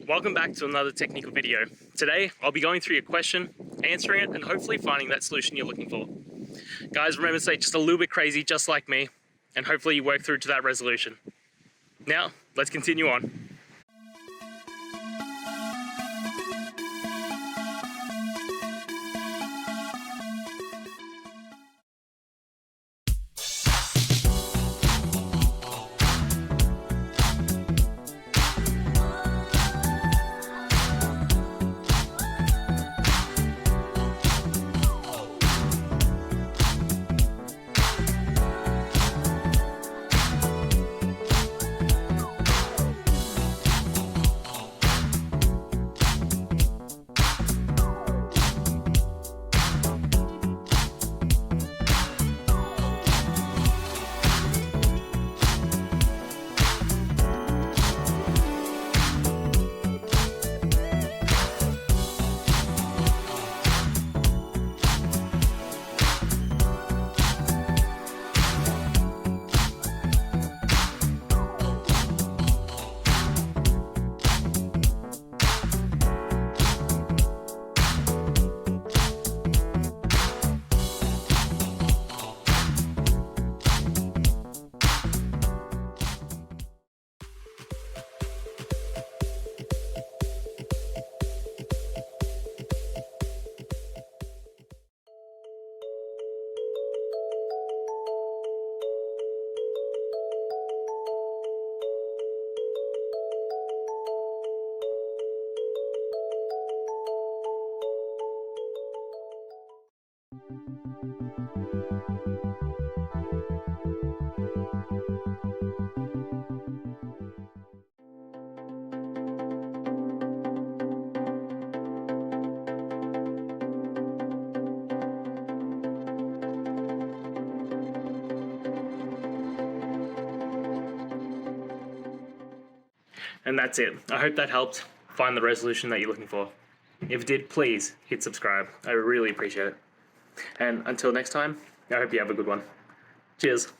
Welcome back to another technical video. Today, I'll be going through your question, answering it, and hopefully finding that solution you're looking for. Guys, remember to stay just a little bit crazy, just like me, and hopefully you work through to that resolution. Now, let's continue on. And that's it. I hope that helped find the resolution that you're looking for. If it did, please hit subscribe. I really appreciate it. And until next time, I hope you have a good one. Cheers.